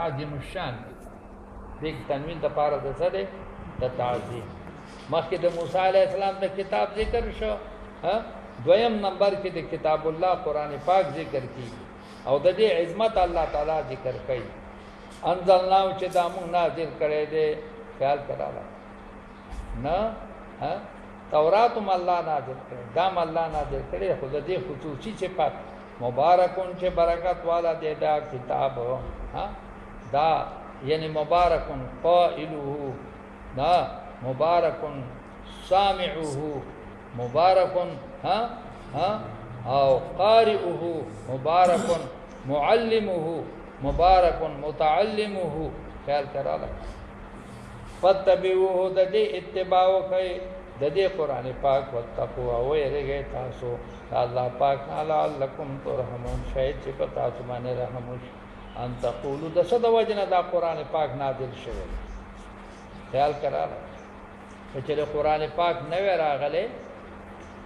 عظیم الشان دی تنوین د پاره د څه دی د تعظیم مخکې د موسی علیه السلام د کتاب ذکر شو دویم نمبر کې د کتاب الله قرآن پاک ذکر کیږي او د دې عظمت الله تعالی ذکر کوي انزلنا چې دا موږ نازل کړی دی خیال کړه نه تورات هم الله نازل کړی دام الله نازل کړی خو د دې خصوصي چې پات مبارکون چې برکت والا دی دا کتاب دا یعنی مبارکون قائله دا مبارکون سامعه مبارکون او قارئه مبارکون معلمه مبارکون متعلمه خیال کراله فتبعوه د دې اتباع کوي د دې قران پاک وتقوا او یې تاسو الله پاک لعلکم ترحمون شاید چې په تاسو باندې رحم وشي ان تقولوا د صد وجنه دا قران پاک نازل شوی خیال کراله چې د قران پاک نو راغله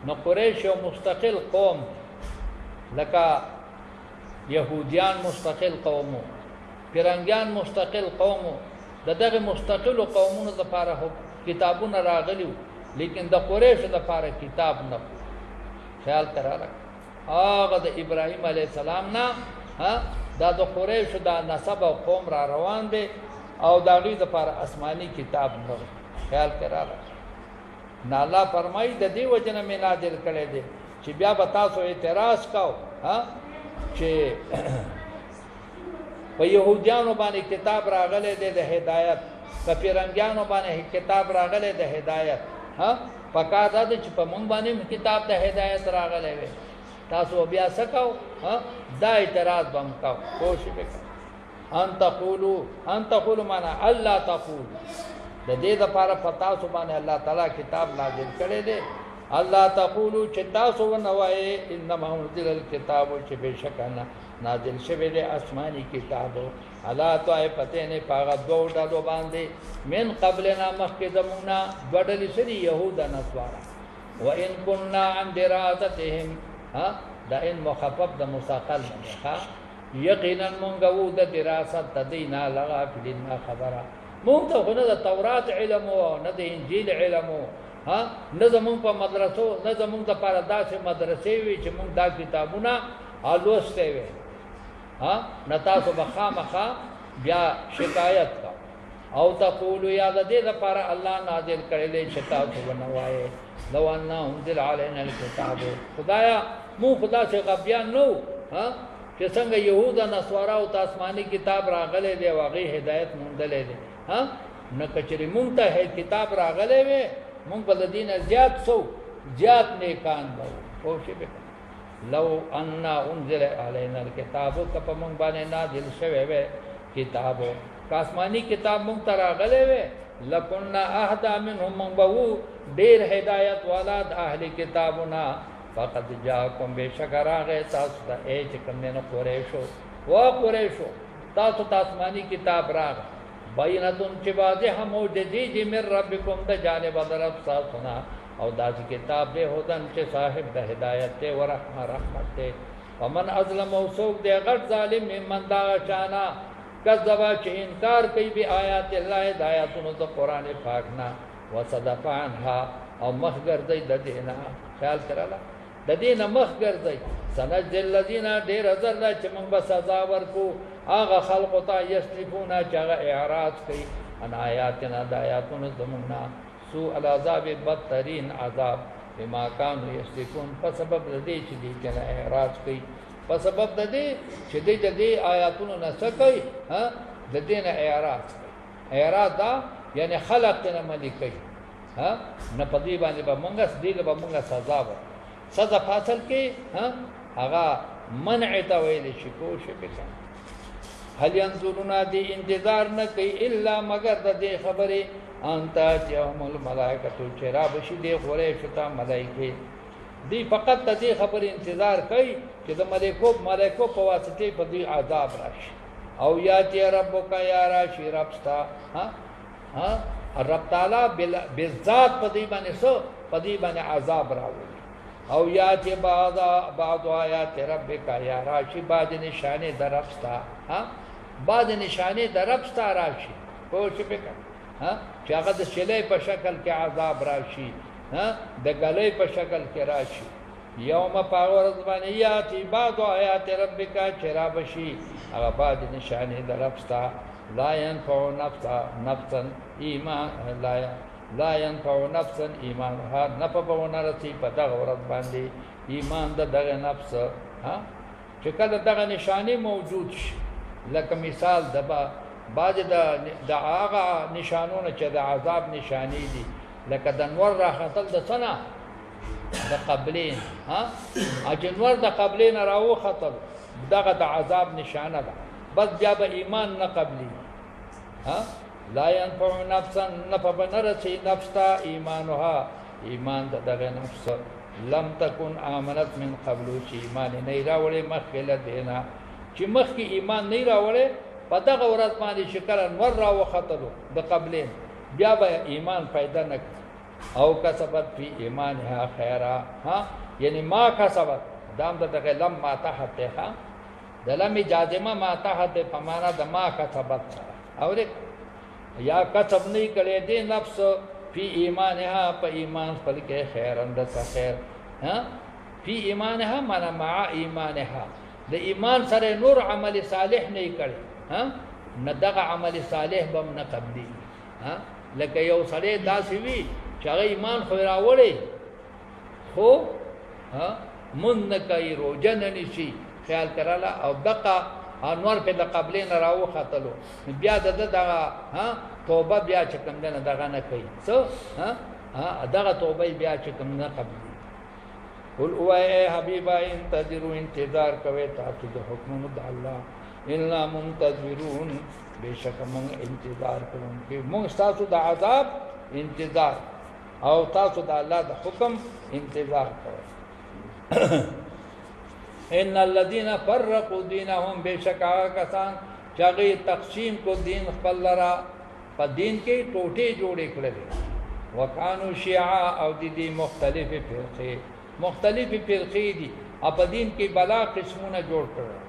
نو قریش یو مستقل قوم لکه يهوديان مستقل قومو پیرنګیان مستقل قومو دغه مستقل قومونو لپاره کتابونه راغلیو لیکن د قریش لپاره کتاب نه خیال کراله هغه د ابراهيم عليه السلام نه دا د قریش د نسب او قوم را روان دي او دا غي لپاره آسماني کتاب نه خیال کراله نالا فرمای د دې وجنه مې نازل کړي دي چې بیا به تاسو اعتراض کاو چې په يهوديانو باندې کتاب راغله د هدایت په پیرنګیانو باندې کتاب راغله د هدایت پکا دا چې په مونږ باندې کتاب د هدایت راغله وي تاسو بیا سکاو دا اعتراض بم کاو کوشش وکړه ان تقولوا معنا الله تقول د دې لپاره پتا سو باندې الله تعالی کتاب نازل کړي دي الله تقولوا چې تاسو ونوای انما انزل الكتاب چې بشکانه نازل شوی دی آسمانی کتاب الا توای پته نه پاغه دوه ډلو باندې من قبلنا مخکدمنا بدل سری يهود نصارا وان كنا عن دراستهم دا ان مخفف د مثقل نه یقینا مونږ وو د دراست تدینا لغا فلنا خبره مونږ ته غو د تورات علم او نه د انجیل علم نه زمونږ په مدرسو نه زمونږ د پاره داسې مدرسې وي چې مونږ دا کتابونه الوسته وي نتا سو بخامخه بیا شکایت کا او تقول یا د دې لپاره الله نازل کړي چې تاسو ونوایې لو ان انزل علينا الكتاب خدایا مو خدا سے غبیان نو چې څنګه يهود او نصارا او آسماني کتاب راغله دی واغې هدایت مونږ دي نه کچري مونږ ته کتاب راغله وي مونږ په دین زیات سو زیات نیکان وو کوشش وکړو لو ان انزل علينا الكتاب کپ مونږ باندې نازل شوی وي کتاب آسماني کتاب مونږ ته راغله وي لکنا اهدا منهم من بو ډیر هدایت والا د اهل کتابنا فقد جاءكم بشکراغه تاسو ته اې چې کوم نه قریشو قریشو تاسو آسماني کتاب راغ بینتون چې واضح موجودی دي من ربکم د جانب طرف تاسو نه او داس کتاب به هدن چې صاحب د هدایت ته ورحمه رحمت ته ومن ازلم وسوق دی غټ ظالم من دا چانا کذبا چې انکار کوي به آیات الله هدایتونو د قران پاک نه وصدف عنها او مخ ګرځي د دینه خیال کړه د دینه مخ ګرځي سنجل الذين دیر ازر چې موږ به سزا ورکو هغه خلق ته یسلفون چې هغه اعراض کوي ان آیاتنا د آیاتونو زمونږه سوء العذاب بدترین عذاب بما كانوا یسلفون په سبب د دې چې دې کنه اعراض کوي په سبب د دې چې دې آیاتونو نه سکي د دې نه اعراض دا یعنی خلق نه ملي کوي نه پدې باندې به مونږه دې به مونږه سزا ورکړو سزا فاصل کې هغه منع ته ویل شي کوشش وکړه هل ينظرون دي انتظار نه کوي الا مگر د دې خبره انت يوم الملائکه چرا بشي دي غره شتا ملائکه دی فقط د دې خبره انتظار کوي چې د ملائکو په واسطه په دې عذاب راشي او یا چې ربک یا راشي ربستا رب تعالی بالذات په دې باندې سو په دې باندې عذاب راوړي او یا چې بعض آیات ربک یا راشي بعض نشانه درفستا بعض نشانې د رب ستا راشي پوه شوې په چې هغه د شلې په شکل کې عذاب راشي د ګلې په شکل کې راشي یوم پاورز باندې یاتی بعض آیات ربک چرا بشي هغه بعض نشانې د رب ستا لا ينفع نفسا ایمان لا ينفع نفسا ایمانها نفعونه رسي په دغه ورځ باندې ایمان د دغه نفس چې کله دغه نشانې موجود شي لکه مثال د بعض د هغه نشانونه چې د عذاب نشانې دي لکه د نور راختل د سنه د قبلین اجنور د قبلین راوختل دغه د عذاب نشانه ده بس بیا به ایمان نه قبلی لا ينفع نفسا نفع نرسي نفسا ایمانها ایمان دغه نفس لم تكن آمنت من قبل چې ایمان نه راوړې مخکې له دینا چې مخکې ایمان نه راوړې په دغه ورځ باندې شکر انور راوختلو د قبلین بیا به ایمان پیدا نه او کسبت فی ایمانها خیرا یعنی ما کسبت دام دغه لم ما تحت د لم جازمه ما تحت په معنا د ما کسبت او یا کسب نه کړي دې نفس فی ایمانها په ایمان خپل کې خیر اند خیر فی ایمانها معنا مع ایمانها د ایمان سره نور عمل صالح نه کړي نه دغه عمل صالح بم نه قبلي لکه یو سره داسې وی چې هغه ایمان خو راوړي خو من نه کوي روزه نه نشي خیال کړه او دغه انور په د قبلین راو خاتلو بیا دغه توبه بیا چې کوم نه دغه نه کوي څو دغه توبه بیا چې کوم نه قبل قل او اے حبیبا انتظروا انتظار کوي تاسو د حکم د الله الا منتظرون بشک من انتظار کوونکې موږ تاسو د عذاب انتظار او تاسو د الله د حکم انتظار کوئ ان الذين فرقوا دينهم بشکا کسان چاغي تقسیم کو دین خپل لرا په دین کې ټوټې جوړې کړې وکانو شیعا او د دې مختلفې فرقې دي په دین کې بلا قسمونه جوړ کړل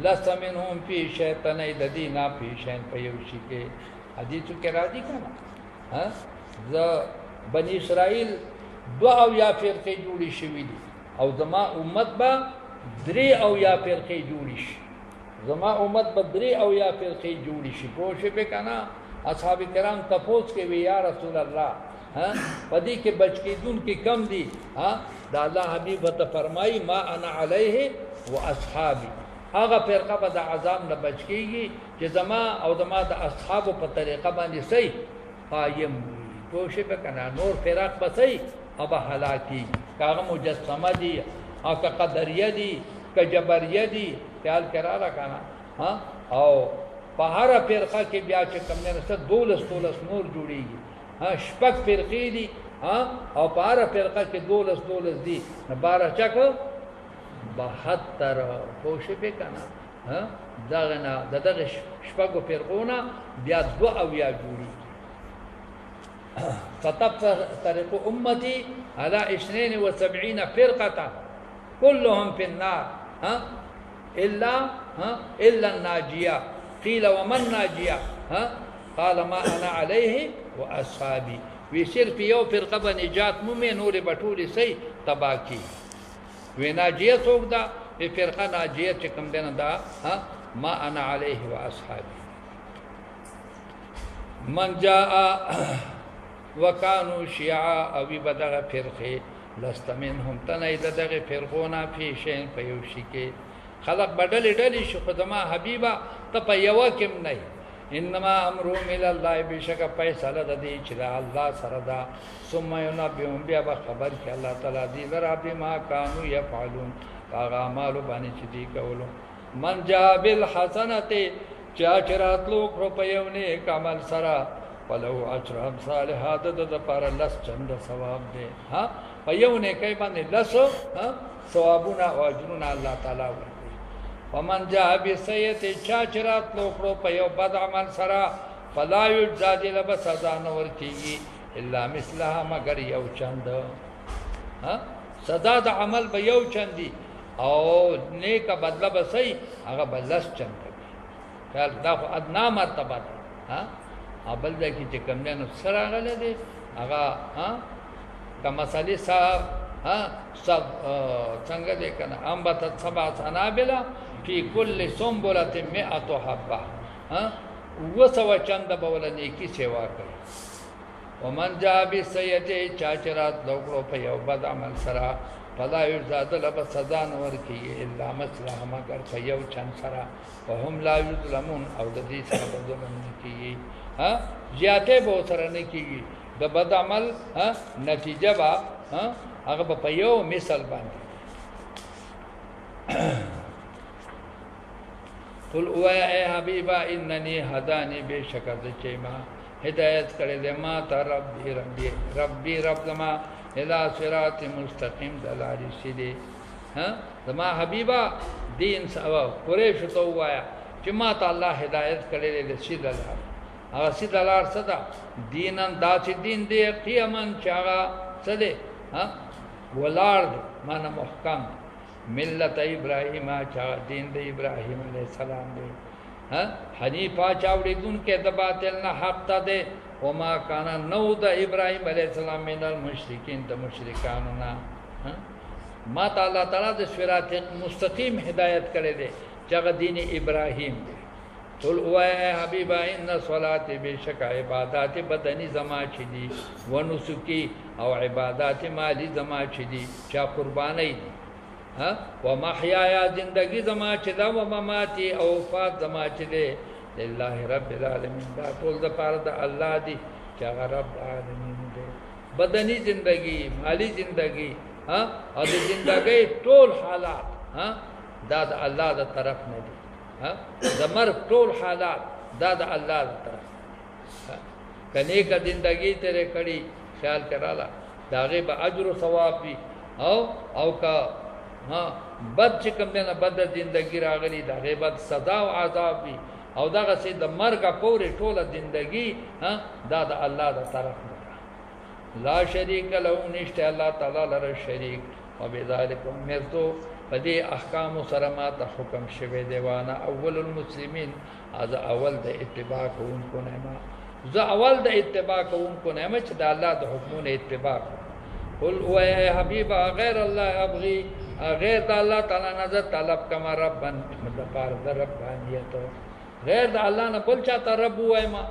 لس منهم فی شیطان د دینا فی شین په یو شي کې حدیثو کې راځي کنه ز بنی اسرائیل دو او یا فرقې جوړې شوې دي او زما امت با درې او یا فرقې جوړې شي زما امت به درې او یا فرقې جوړې شي پوه شئ په کنه اصحاب کرام تفوس کې وی یا رسول الله پدې کې بچ کېدون کې کم دي دا الله حبیب ته فرمایي ما انا علیه واصحابي هغه فرقه به د عذاب نه بچ کیږي چې زما او زما د اصحابو په طریقه باندې صحیح قایم پوه شئ په کنه نور فرق به صحیح او هلاکی کاغه مجسمه دي او که قدریه دي که جبریه دي خیال کرا را کنه او په هر فرقه کې بیا چې کوم نه ست دولس نور جوړیږي شپږ فرقې دي او په هر فرقه کې دولس دي نه 12 چک 72 پوښې به کنه دغه نه دغه شپږو فرقونه بیا 2 او یا جوړیږي فتفترق امتي على 72 فرقه كلهم في النار الا الناجيه قيل ومن ناجيه قال ما انا عليه واصحابي وصرف یو فرقه به نجات مومن نور بټولي سي تباکی وی ناجيه څوک دا په فرقه ناجيه چې کوم دنه دا ما انا عليه واصحابي من جاء وكانوا شيعا او بدغه فرقه لست منهم تنید دغه فرقونه په شین په یو شي کې خلق بدل ډلې شو خدما حبیبا ته په یو کې نه انما امرهم الى الله بشک فیصله د دې چې الله سره دا ثم ينبئهم بیا خبر کې الله تعالی دې لرا بما كانوا يفعلون هغه اعمال باندې چې دي کولو من جاء بالحسنه چا چراتلو روپیونه کمل سره ولو اجر صالحات د پر لس چند ثواب دي په یو نه کوي باندې لس ثوابونه او اجرونه الله تعالی ورکړي ومن جاء بسیئه چا چراتلو په یو بد عمل سره فلا یجزا له سزا نه ورکیږي الا مثلها مگر یو چند سزا د عمل به یو چندي او نیک بدله به صحیح هغه بلس چند خیال دا خو ادنا مرتبه ده ها بل ځای کې چې کوم دی نو څه راغلی دی هغه که مسلې صاحب سب څنګه دی که نه انبتت سبع سنابل فی کل سنبلة 100 حبه 200 چنده به وله نیکي سیوا کوي ومن جاء بالسیئة چا چې راتلو په یو بد عمل سره فلا یجزا له به سزا نه ورکوي الا مثلها مگر په یو چند سره وهم لا یظلمون او د دې سره به ظلم نه کېږي زیاتې به ورسره نه کېږي د بد عمل نتیجه به هغه به په یو مثل باندې قل اویا اے حبیبا اننی هدانی بشکر د چې ما هدایت کړی دې ما ته ربي رب زما الى صراط مستقیم دلاری سیدی زما حبیبا دین سوا قریش ته وایا چې ما ته الله هدایت کړی دې سیده لار هغه سیده لار صدا دینن داسې دین دی قیامن چې هغه څه دی ولار معنا محکم ملت ابراهیم چا دین د ابراهیم علیه السلام دی حنیفا چاوړیدون کې د باطل نه حق ته دی وما کان نو د ابراهیم علیه السلام من المشرکین د مشرکانو نه ما تعالی تعالی د صراط مستقیم هدایت کړی دی چې دین ابراهیم دی قل اوه حبیبا ان صلات بشک عبادت بدنی زما چي دي ونسکی او عبادت مالی زما چي دي چا قربانی دي و محیایا زندگی زما چې دا و مماتی او وفات زما چې دی لله رب العالمین دا ټول د پاره د الله دی چې هغه رب العالمین دی بدنی زندگی مالی زندگی او د زندگی ټول حالات دا د الله د طرف نه دي د مرګ ټول حالات دا د الله د طرف کني کا زندگی تیرې کړي خیال کراله داغه به اجر او ثواب وي او کا بد چې کوم نه بد زندگی راغلي داغه بد سزا او عذاب وي او دغه سي د مرګ پورې ټوله زندگی دا د الله د طرف نه لا شریک له نشته الله تعالی لره شریک او بذالک امرتو پدې احکام سره ما ته حکم شوه دیوانه اول المسلمین از اول د اتباع کوونکو نه ما زه اول د اتباع کوونکو نه ما چې د الله د حکمونو اتباع قل او ای حبیب غیر الله ابغي غیر د الله تعالی نظر طلب کما ربن مدبر د ربانیت غیر د الله نه بل چاته رب وای ما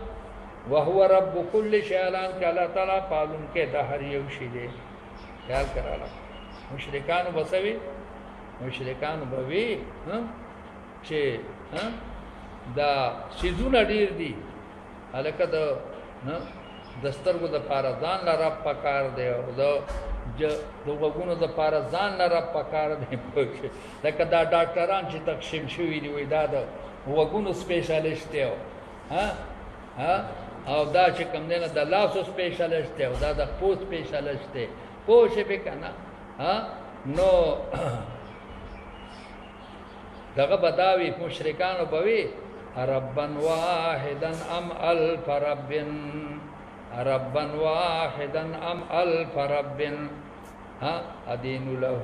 وهو رب كل شيء اعلان ک الله تعالی پالون کې د هر یو شی دی خیال کراله مشرکانو بسوي مشرکانو بوي چې دا سيزونه ډیر دي الکه د سترګو د پاره ځان لا رب پکار دی او د وګونو د پاره ځان لا رب پکار دی لکه دا ډاکټران چې تقسیم شوی دی وای دا د وګونو سپیشلیست دی او دا چې کوم دی د لاسو سپیشلیست دی او دا د پوز سپیشلیست دی پوه شي به کنه نو دغه بداوی مشرکانو بوي ربن واحدا ام الف ربن ربا واحدا ام الف رب ادين له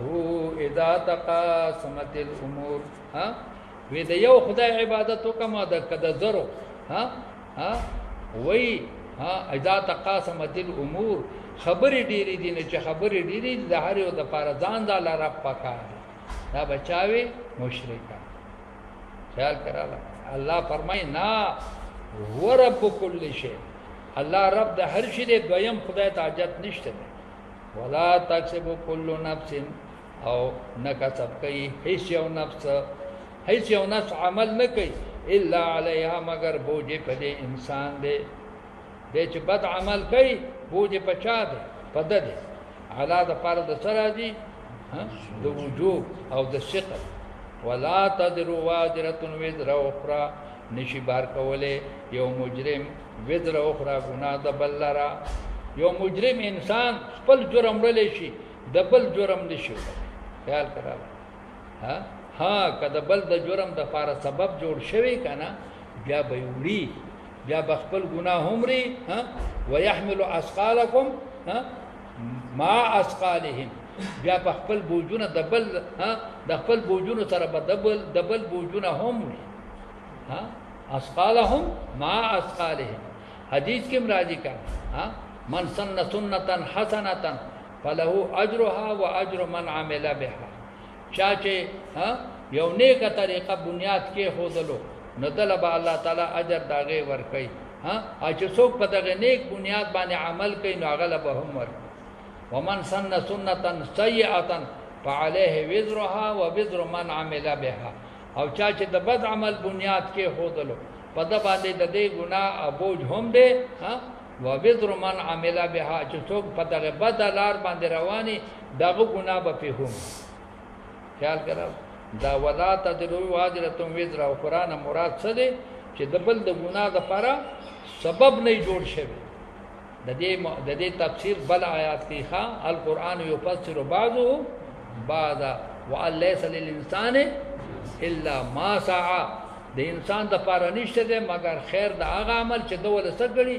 اذا تقاسمت الامور وی د یو خدای عبادت وکما د کده زرو وی اذا تقاسمت الامور خبرې ډېرې دي نه چې خبرې ډېرې د هر یو د پاره ځان د الله رب پکار دا بچاوي مشرکان خیال کراله الله فرمای نا هو رب کل شی الله رب د هر شی دی دویم خدای ته حاجت نشته ولا تکسب كل نفس او نکسب کوي هیڅ یو نفس عمل نه کوي الا علیها مگر بوجه په دې انسان دی چې بد عمل کوي بوجه پچا دی پد دی علا د فرض د سره دی د وجوب او د ثقل ولا تذر وازره وزر اخرى نشي بار کوله یو مجرم وزر اخرى ګناه د بلرا یو مجرم انسان خپل جرم لري شي د بل جرم نشي خیال کراله کله بل د جرم د فار سبب جوړ شوی کنه بیا به وړي بیا خپل ګناه همري ويحمل اثقالكم ما اثقالهم بیا خپل بوجونه د خپل بوجونو سره به دبل بوجونه هم अस्कालहुम मा अस्कालिहिम हदीस के राजी का हाँ मन सन्न सुन्नतन हसनतन फलहु अजरुहा व अजरु मन आमिला बिहा चाचे हाँ यौ नेक तरीका बुनियाद के होदलो नदल बा अल्लाह ताला अजर दागे वर कई हाँ आज सोक पतगे नेक बुनियाद बाने अमल कई नागल बहम वर वमन सन्न सुन्नतन सय्यअतन फअलैहि विज़रुहा व विज़रु मन आमिला बिहा और चाचे द बद अमल बुनियाद के होदलो पद बांधे दे गुनाह बोझ हम दे हाँ व विज़रु मन आमिला बिहा चुसोक पतगे बद अलार बांधे रवानी दागु गुनाह बपे हम ख्याल करा दा वला तजरु वाजरतुम विज़रा कुरान मुराद सदे चे दबल द गुनाह द पारा सबब नहीं जोड़ शेवे ददे तफसीर बल आयात की खा अल कुरान युफस्सिरु बाज़ुहु बाज़ा व लैसा लिल इंसान इल्ला मा सआ द इंसान द पारा निश्ते दे मगर खैर द आगा अमल चे दवल सगड़ी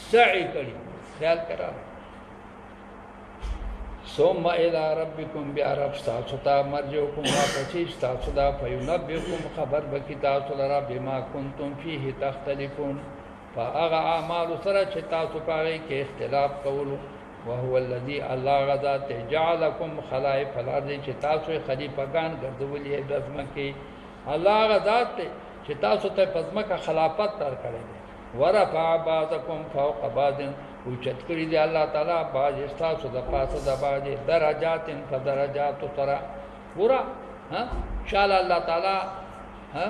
सई कड़ी ख्याल करा सोम इला रब्बिकुम बिअरब सासुता मर्जुकुम वापसी सासुदा फयुनब्बिकुम खबर बकितासुलरा बिमा कुंतुम फीहि तख्तलिफून फागा अमाल सरा चितासु पागे के इख्तिलाफ कौलु वहुव अल्लज़ी अल्लाह गज़ा जअलकुम खलाइफ अल-अर्ज़ चितासु खलीफगान गर्दवली दज़म की अल्लाह गज़ा चितासु ते पज़म का खिलाफत तर करे वरफा बाज़कुम फौक़ बाज़िन उचत करी दे अल्लाह ताला बाज इस्तासु द पास द बाज दरजातिन फदरजातु तरा पूरा हाँ शाला अल्लाह ताला हाँ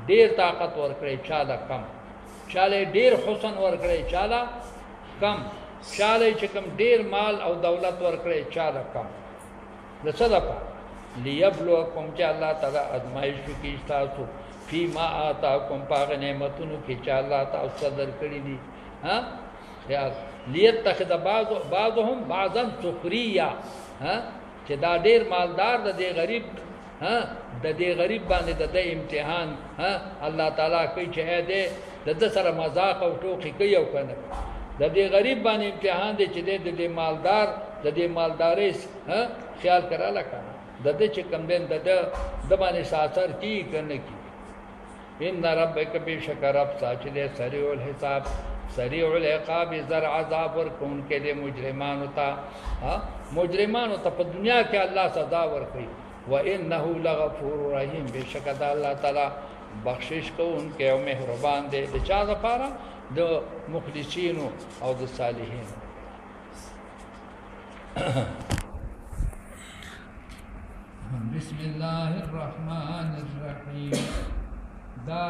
देर ताकत वर करे चाला कम चाले देर हुसन वर करे चाला कम चाले चिकम देर माल और दौलत वर करे चाला कम दसदपा लियब्लुवकुम चा अल्लाह ताला आजमाइश की इस्तासु फी मा आताकुम पाग नेमतुनु की चा अल्लाह ताला सदर करी दी हाँ यार लियत्तखिज़ बाज़ुहुम बाज़न सुखरिया हाँ चे दा देर मालदार दे गरीब हाँ दे गरीब बाने दे इम्तिहान हाँ अल्लाह ताला कई चे दे दे सर मजाक और टोकी कई और करने दे गरीब बाने इम्तिहान दे चे दे मालदार दे मालदारिस हाँ ख्याल करा लगा दे चे कम दिन दे बाने सासर की करने की इन रब्बक बेशक रब साच दे सरीउल हिसाब सरीउल इक़ाब ज़र अज़ाब वर कौन के दे मुजरिमान होता हाँ मुजरिमान होता पर दुनिया के अल्लाह सजा वर कई व इन्नहु लगफूरुर रहीम बेशक अल्लाह ताला बख्शिश को उनके मेहरबान दे चा पारा दो मुखलिसीन और दो सालिहीन बिस्मिल्लाहिर रहमानिर रहीम दा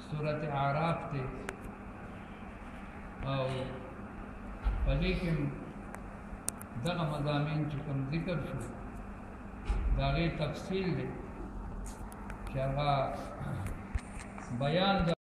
सूरत आराफ थे और पहले के दगा मज़ामीन चुकम जिक्र शो दागे तफसील दे क्या बयान